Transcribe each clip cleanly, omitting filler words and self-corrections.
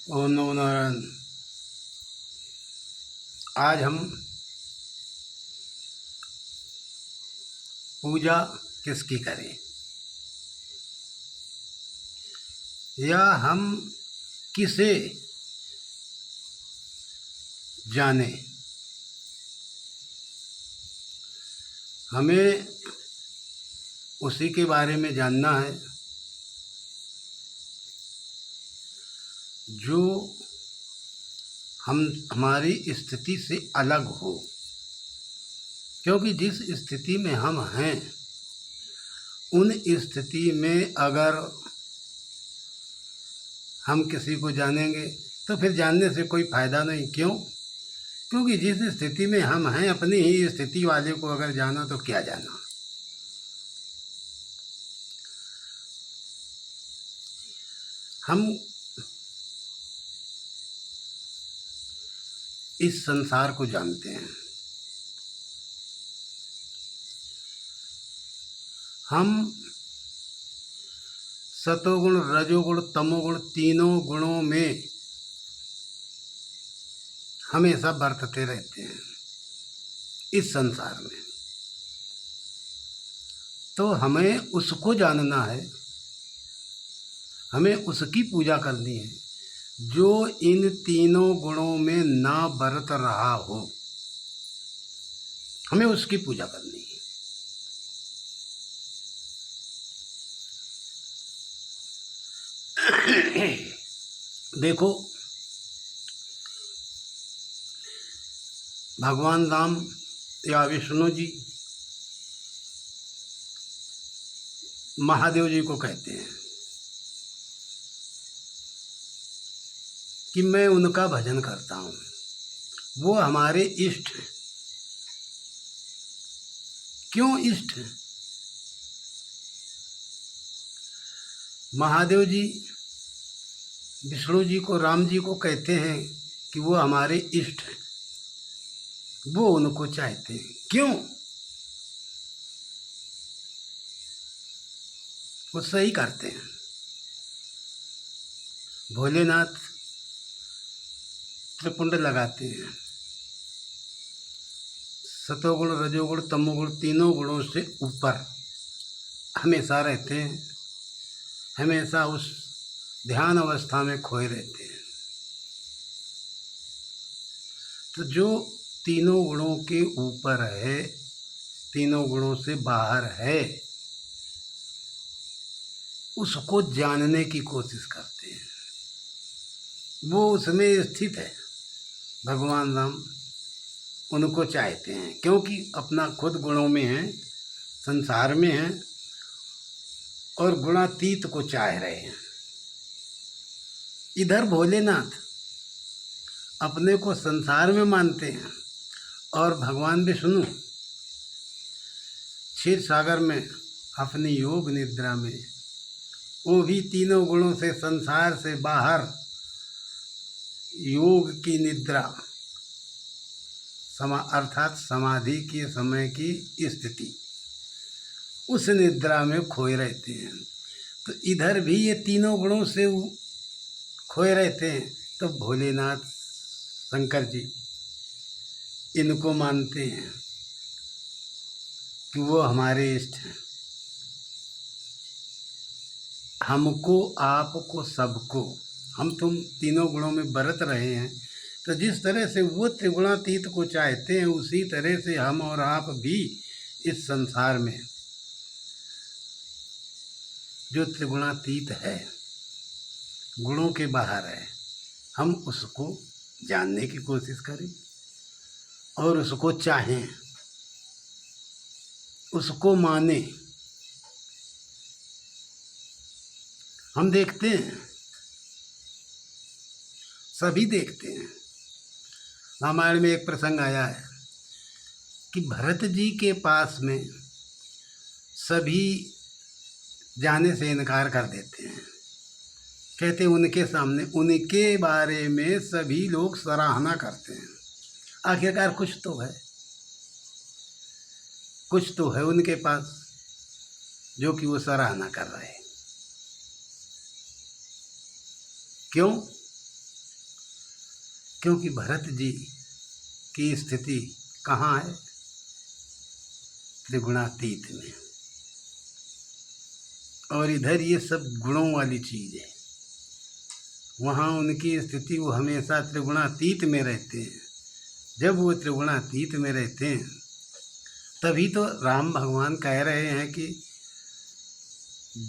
ओम नमो नारायण। आज हम पूजा किसकी करें या हम किसे जाने, हमें उसी के बारे में जानना है जो हमारी स्थिति से अलग हो। क्योंकि जिस स्थिति में हम हैं उन स्थिति में अगर हम किसी को जानेंगे तो फिर जानने से कोई फ़ायदा नहीं। क्यों? क्योंकि जिस स्थिति में हम हैं अपनी ही स्थिति वाले को अगर जाना तो क्या जाना। हम इस संसार को जानते हैं। हम सतोगुण, रजोगुण, तमोगुण तीनों गुणों में हमेशा बरतते रहते हैं इस संसार में। तो हमें उसको जानना है, हमें उसकी पूजा करनी है जो इन तीनों गुणों में ना बरत रहा हो। हमें उसकी पूजा करनी है। देखो, भगवान राम या विष्णु जी महादेव जी को कहते हैं कि मैं उनका भजन करता हूँ, वो हमारे इष्ट हैं। क्यों इष्ट हैं? महादेव जी विष्णु जी को, राम जी को कहते हैं कि वो हमारे इष्ट हैं, वो उनको चाहते हैं। क्यों? वो सही करते हैं। भोलेनाथ त्रिपुंड लगाते हैं, सतोगुण, रजोगुण, तमोगुण तीनों गुणों से ऊपर हमेशा रहते हैं, हमेशा उस ध्यान अवस्था में खोए रहते हैं। तो जो तीनों गुणों के ऊपर है, तीनों गुणों से बाहर है, उसको जानने की कोशिश करते हैं। वो उसमें स्थित है। भगवान राम उनको चाहते हैं क्योंकि अपना खुद गुणों में है, संसार में है और गुणातीत को चाह रहे हैं। इधर भोलेनाथ अपने को संसार में मानते हैं और भगवान विष्णु क्षीर सागर में अपनी योग निद्रा में, वो भी तीनों गुणों से संसार से बाहर योग की निद्रा अर्थात समाधि के समय की स्थिति, उस निद्रा में खोए रहते हैं। तो इधर भी ये तीनों गुणों से खोए रहते हैं। तो भोलेनाथ शंकर जी इनको मानते हैं कि वो हमारे इष्ट हैं। हमको, आपको, सबको, हम तुम तीनों गुणों में बरत रहे हैं। तो जिस तरह से वो त्रिगुणातीत को चाहते हैं उसी तरह से हम और आप भी इस संसार में जो त्रिगुणातीत है, गुणों के बाहर है, हम उसको जानने की कोशिश करें और उसको चाहें, उसको माने। हम देखते हैं, सभी देखते हैं। रामायण में एक प्रसंग आया है कि भरत जी के पास में सभी जाने से इनकार कर देते हैं। कहते उनके सामने, उनके बारे में सभी लोग सराहना करते हैं। आखिरकार कुछ तो है, कुछ तो है उनके पास जो कि वो सराहना कर रहे हैं। क्यों? क्योंकि भरत जी की स्थिति कहाँ है? त्रिगुणातीत में। और इधर ये सब गुणों वाली चीज़ है। वहाँ उनकी स्थिति, वो हमेशा त्रिगुणातीत में रहते हैं। जब वो त्रिगुणातीत में रहते हैं तभी तो राम भगवान कह रहे हैं कि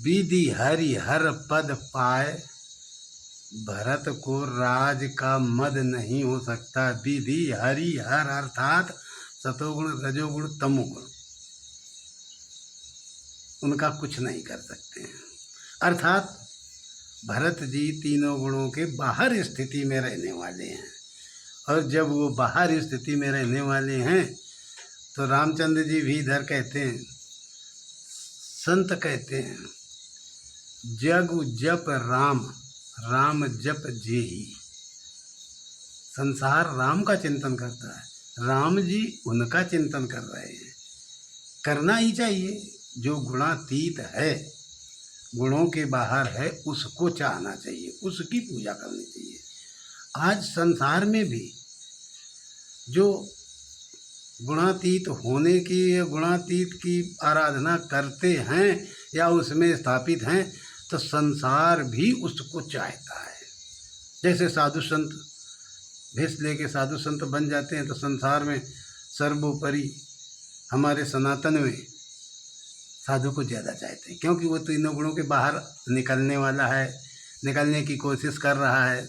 विधि हरि हर पद पाए, भरत को राज का मद नहीं हो सकता। विधि हरि हर अर्थात सतोगुण रजोगुण तमोगुण, उनका कुछ नहीं कर सकते हैं। अर्थात भरत जी तीनों गुणों के बाहर स्थिति में रहने वाले हैं। और जब वो बाहर स्थिति में रहने वाले हैं तो रामचंद्र जी भी इधर कहते हैं, संत कहते हैं, जग जप राम राम जप जेहि। संसार राम का चिंतन करता है, राम जी उनका चिंतन कर रहे हैं। करना ही चाहिए। जो गुणातीत है, गुणों के बाहर है, उसको चाहना चाहिए, उसकी पूजा करनी चाहिए। आज संसार में भी जो गुणातीत होने की या गुणातीत की आराधना करते हैं या उसमें स्थापित हैं, तो संसार भी उसको चाहता है। जैसे साधु संत भेष लेके साधु संत बन जाते हैं तो संसार में सर्वोपरि हमारे सनातन में साधु को ज़्यादा चाहते हैं, क्योंकि वो तीनों गुणों के बाहर निकलने वाला है, निकलने की कोशिश कर रहा है,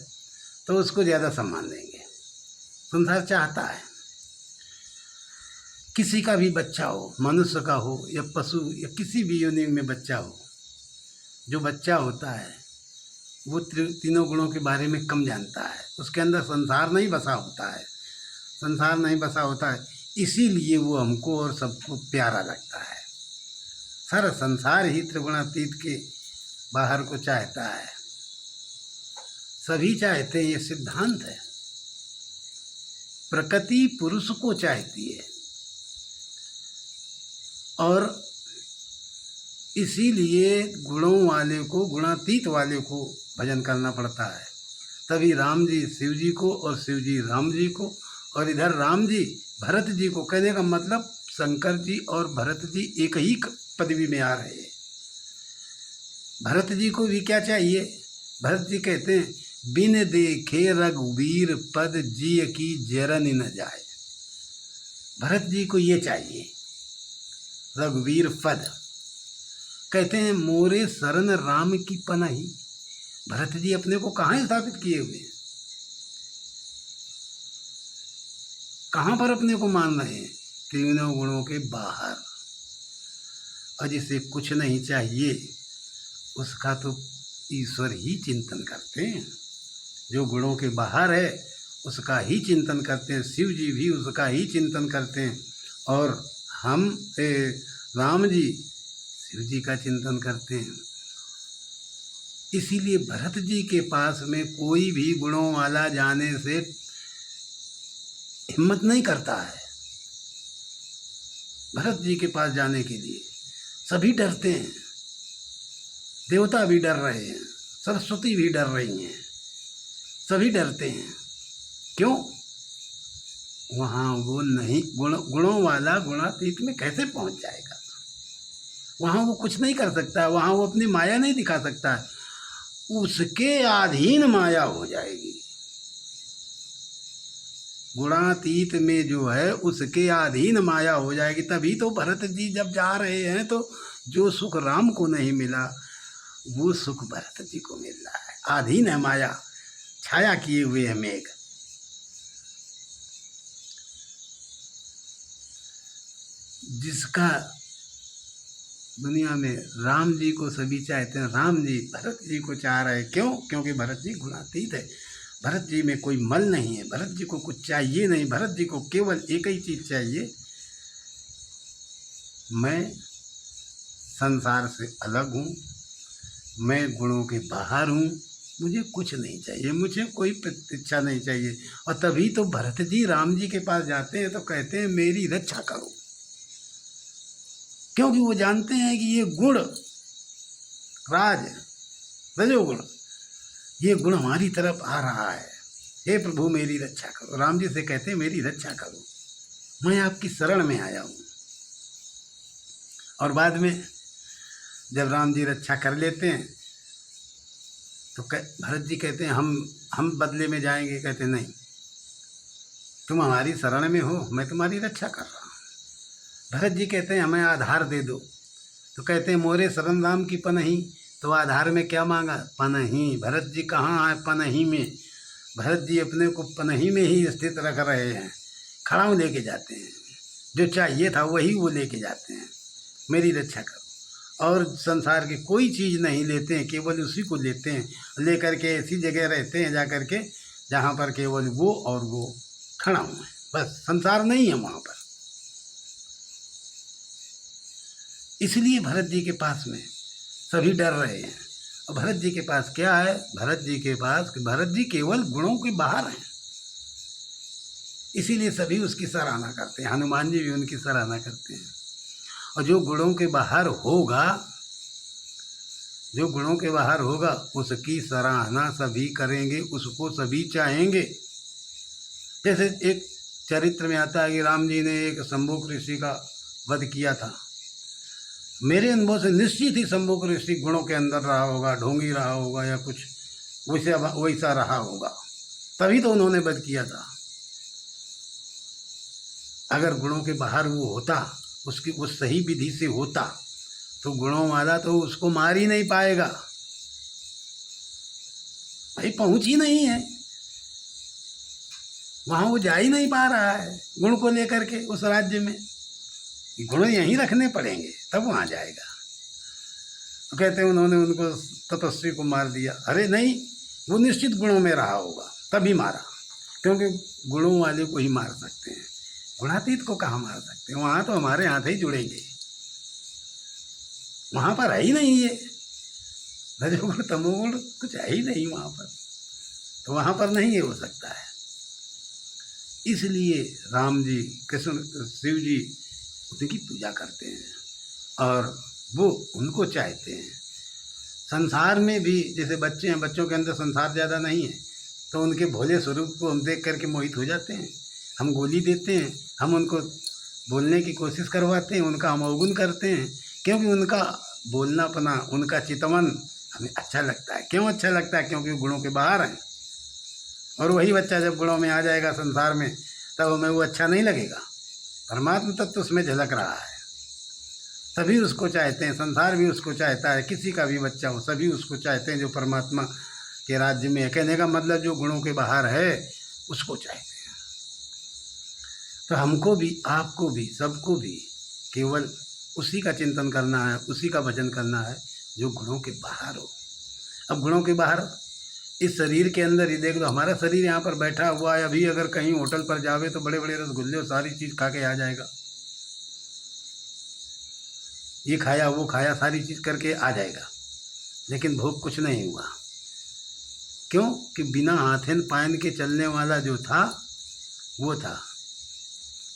तो उसको ज़्यादा सम्मान देंगे। संसार चाहता है। किसी का भी बच्चा हो, मनुष्य का हो या पशु या किसी भी योनि में बच्चा हो, जो बच्चा होता है वो तीनों गुणों के बारे में कम जानता है। उसके अंदर संसार नहीं बसा होता है, संसार नहीं बसा होता है, इसीलिए वो हमको और सबको प्यारा लगता है। सारा संसार ही त्रिगुणातीत के बाहर को चाहता है। सभी चाहते हैं, ये सिद्धांत है। प्रकृति पुरुष को चाहती है और इसीलिए गुणों वाले को, गुणातीत वाले को भजन करना पड़ता है। तभी राम जी शिव जी को और शिव जी राम जी को, और इधर राम जी भरत जी को। कहने का मतलब शंकर जी और भरत जी एक ही पदवी में आ रहे हैं। भरत जी को भी क्या चाहिए? भरत जी कहते हैं, बिन देखे रघुवीर पद जिय की जरन न जाए। भरत जी को ये चाहिए, रघुवीर पद। कहते हैं, मोरे शरण राम की पनाही। भरत जी अपने को कहाँ स्थापित किए हुए हैं? कहाँ पर अपने को मान रहे हैं? तीनों गुणों के बाहर। और जिसे कुछ नहीं चाहिए उसका तो ईश्वर ही चिंतन करते हैं। जो गुणों के बाहर है उसका ही चिंतन करते हैं। शिव जी भी उसका ही चिंतन करते हैं और हम राम जी शिव जी का चिंतन करते हैं। इसीलिए भरत जी के पास में कोई भी गुणों वाला जाने से हिम्मत नहीं करता है। भरत जी के पास जाने के लिए सभी डरते हैं। देवता भी डर रहे हैं, सरस्वती भी डर रही हैं, सभी डरते हैं। क्यों? वहाँ वो नहीं, गुणों वाला गुणातीत में कैसे पहुँच जाएगा? वहाँ वो कुछ नहीं कर सकता, वहाँ वो अपनी माया नहीं दिखा सकता, उसके अधीन माया हो जाएगी। गुणातीत में जो है उसके अधीन माया हो जाएगी। तभी तो भरत जी जब जा रहे हैं तो जो सुख राम को नहीं मिला वो सुख भरत जी को मिल रहा है। अधीन है माया, छाया किए हुए है मेघ। जिसका दुनिया में राम जी को सभी चाहते हैं, राम जी भरत जी को चाह रहे हैं। क्यों? क्योंकि भरत जी गुणातीत है। भरत जी में कोई मल नहीं है, भरत जी को कुछ चाहिए नहीं। भरत जी को केवल एक ही चीज़ चाहिए, मैं संसार से अलग हूँ, मैं गुणों के बाहर हूँ, मुझे कुछ नहीं चाहिए, मुझे कोई प्रतीक्षा नहीं चाहिए। और तभी तो भरत जी राम जी के पास जाते हैं तो कहते हैं, मेरी रक्षा करो। क्योंकि वो जानते हैं कि ये गुण, राज रजोगुण, ये गुण हमारी तरफ आ रहा है, हे प्रभु मेरी रक्षा करो। राम जी से कहते हैं मेरी रक्षा करो, मैं आपकी शरण में आया हूँ। और बाद में जब राम जी रक्षा कर लेते हैं तो भरत जी कहते हैं हम बदले में जाएंगे। कहते नहीं, तुम हमारी शरण में हो, मैं तुम्हारी रक्षा कर रहा हूँ। भरत जी कहते हैं हमें आधार दे दो। तो कहते हैं मोरे शरण राम की पनही। तो आधार में क्या मांगा? पनही। भरत जी कहाँ आए? पनही में। भरत जी अपने को पनही में ही स्थित रख रहे हैं, खड़ाऊ लेके जाते हैं, जो चाहिए था वही वो लेके जाते हैं, मेरी रक्षा करो। और संसार की कोई चीज़ नहीं लेते हैं, केवल उसी को लेते हैं, लेकर के ऐसी जगह रहते हैं जा कर के जहाँ पर केवल वो और वो खड़ा हुआ है, बस संसार नहीं है वहाँ पर। इसलिए भरत जी के पास में सभी डर रहे हैं। और भरत जी के पास क्या है? भरत जी के पास, भरत जी केवल गुणों के बाहर हैं, इसीलिए सभी उसकी सराहना करते हैं। हनुमान जी भी उनकी सराहना करते हैं। और जो गुणों के बाहर होगा, जो गुणों के बाहर होगा उसकी सराहना सभी करेंगे, उसको सभी चाहेंगे। जैसे एक चरित्र में आता है कि राम जी ने एक शंभुक ऋषि का वध किया था। मेरे अनुभव से निश्चित ही शंभुक ऋषि गुणों के अंदर रहा होगा, ढोंगी रहा होगा या कुछ वैसा रहा होगा, तभी तो उन्होंने वध किया था। अगर गुणों के बाहर वो होता, उसकी उस सही विधि से होता, तो गुणों वाला तो उसको मार ही नहीं पाएगा। भाई पहुंच ही नहीं है वहाँ, वो जा ही नहीं पा रहा है गुण को लेकर के उस राज्य में। गुण यहीं रखने पड़ेंगे तब वहाँ जाएगा। तो कहते हैं उन्होंने उनको तपस्वी को मार दिया। अरे नहीं, वो निश्चित गुणों में रहा होगा तभी मारा, क्योंकि गुणों वाले को ही मार सकते हैं, गुणातीत को कहाँ मार सकते हैं। वहाँ तो हमारे हाथ ही जुड़ेंगे, वहाँ पर है ही नहीं ये रजोगुण तमोगुण, कुछ है ही नहीं वहाँ पर, तो वहाँ पर नहीं ये हो सकता है। इसलिए राम जी, कृष्ण, शिव जी उनकी पूजा करते हैं और वो उनको चाहते हैं। संसार में भी जैसे बच्चे हैं, बच्चों के अंदर संसार ज़्यादा नहीं है, तो उनके भोले स्वरूप को हम देख करके मोहित हो जाते हैं। हम गोली देते हैं, हम उनको बोलने की कोशिश करवाते हैं, उनका हम अवगुण करते हैं, क्योंकि उनका बोलनापना, उनका चितवन हमें अच्छा लगता है। क्यों अच्छा लगता है? क्योंकि वो गुणों के बाहर हैं। और वही बच्चा जब गुणों में आ जाएगा संसार में, तब हमें वो अच्छा नहीं लगेगा। परमात्मा तत्व उसमें झलक रहा है, सभी उसको चाहते हैं, संसार भी उसको चाहता है, किसी का भी बच्चा हो सभी उसको चाहते हैं जो परमात्मा के राज्य में है। कहने का मतलब जो गुणों के बाहर है उसको चाहते हैं। तो हमको भी, आपको भी, सबको भी केवल उसी का चिंतन करना है, उसी का भजन करना है जो गुणों के बाहर हो। अब गुणों के बाहर इस शरीर के अंदर ही देख लो, हमारा शरीर यहाँ पर बैठा हुआ है, अभी अगर कहीं होटल पर जावे तो बड़े बड़े रसगुल्ले और सारी चीज़ खा के आ जाएगा, ये खाया वो खाया सारी चीज़ करके आ जाएगा, लेकिन भोग कुछ नहीं हुआ। क्यों? कि बिना हाथन पायन के चलने वाला जो था वो था,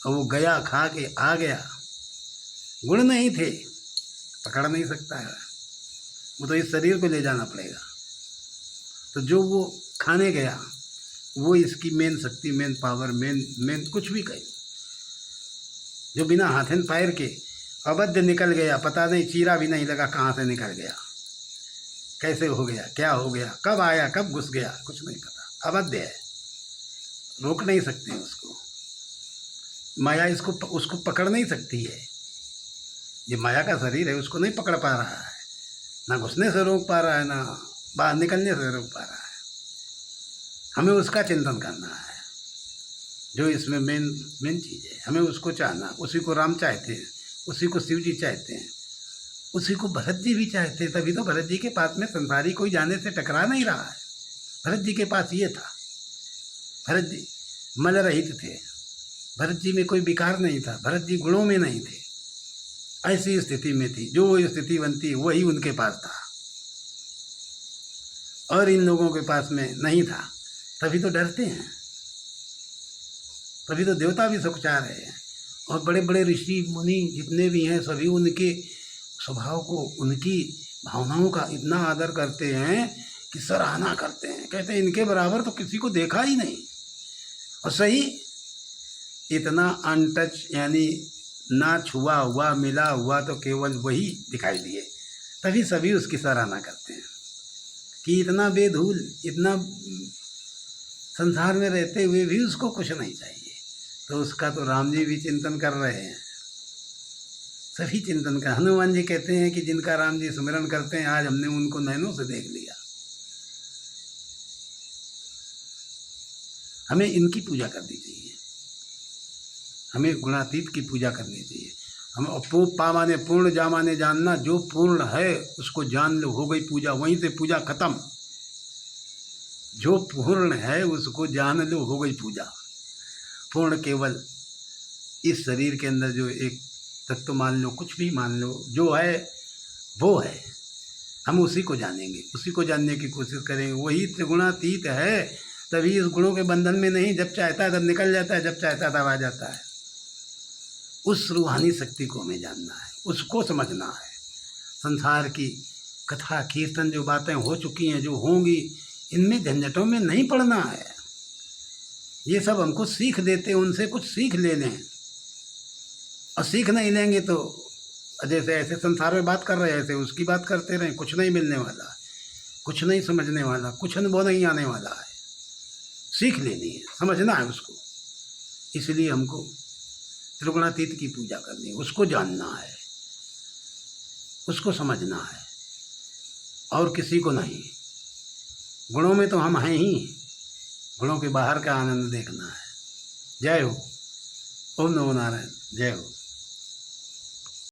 और वो गया खा के आ गया। गुण नहीं थे, पकड़ नहीं सकता है वो, तो इस शरीर को ले जाना पड़ेगा। तो जो वो खाने गया वो इसकी मेन शक्ति, मेन पावर, मेन कुछ भी कहे, जो बिना हाथन पैर के अवध निकल गया, पता नहीं, चीरा भी नहीं लगा कहाँ से निकल गया, कैसे हो गया, क्या हो गया, कब आया कब घुस गया, कुछ नहीं पता। अवध है, रोक नहीं सकते उसको, माया इसको उसको पकड़ नहीं सकती है। ये माया का शरीर है, उसको नहीं पकड़ पा रहा है, ना घुसने से रोक पा रहा है, ना बाहर निकलने से रोक पा रहा है। हमें उसका चिंतन करना है जो इसमें मेन चीज़ है, हमें उसको चाहना। उसी को राम चाहते हैं, उसी को शिव जी चाहते हैं, उसी को भरत जी भी चाहते हैं। तभी तो भरत जी के पास में संसारी कोई जाने से टकरा नहीं रहा है। भरत जी के पास ये था, भरत जी मल रहित थे, भरत जी में कोई विकार नहीं था, भरत जी गुणों में नहीं थे। ऐसी स्थिति में थी, जो स्थिति बनती वही उनके पास था, और इन लोगों के पास में नहीं था। तभी तो डरते हैं, तभी तो देवता भी सब चाह रहे हैं। और बड़े बड़े ऋषि मुनि जितने भी हैं सभी उनके स्वभाव को, उनकी भावनाओं का इतना आदर करते हैं कि सराहना करते हैं, कहते हैं इनके बराबर तो किसी को देखा ही नहीं। और सही, इतना अनटच यानी ना छुआ हुआ मिला हुआ तो केवल वही दिखाई दिए, तभी सभी उसकी सराहना करते हैं कि इतना बेधूल, इतना संसार में रहते हुए भी उसको कुछ नहीं चाहिए। तो उसका तो राम जी भी चिंतन कर रहे हैं, सभी चिंतन कर। हनुमान जी कहते हैं कि जिनका राम जी स्मरण करते हैं, आज हमने उनको नैनों से देख लिया। हमें इनकी पूजा करनी चाहिए, हमें गुणातीत की पूजा करनी चाहिए। हम पा माने पूर्ण, जा माने जानना, जो पूर्ण है उसको जान लो, हो गई पूजा, वहीं से पूजा खत्म। जो पूर्ण है उसको जान लो, हो गई पूजा। पूर्ण केवल इस शरीर के अंदर जो एक तत्व मान लो, कुछ भी मान लो, जो है वो है, हम उसी को जानेंगे, उसी को जानने की कोशिश करेंगे। वही त्रिगुणातीत है, तभी इस गुणों के बंधन में नहीं, जब चाहता है तब निकल जाता है, जब चाहता है तब आ जाता है। उस रूहानी शक्ति को हमें जानना है, उसको समझना है। संसार की कथा कीर्तन जो बातें हो चुकी हैं, जो होंगी, इनमें झंझटों में नहीं पड़ना है। ये सब हमको सीख देते, उनसे कुछ सीख ले लें। और सीख नहीं लेंगे तो जैसे ऐसे संसार में बात कर रहे हैं, ऐसे उसकी बात करते रहें, कुछ नहीं मिलने वाला, कुछ नहीं समझने वाला, कुछ अनुभव नहीं आने वाला है। सीख लेनी है, समझना है उसको। इसलिए हमको त्रिगुणातीत की पूजा करनी है, उसको जानना है, उसको समझना है, और किसी को नहीं। गुणों में तो हम हैं ही, गुणों के बाहर का आनंद देखना है। जय हो। ओम नमो नारायण। जय हो।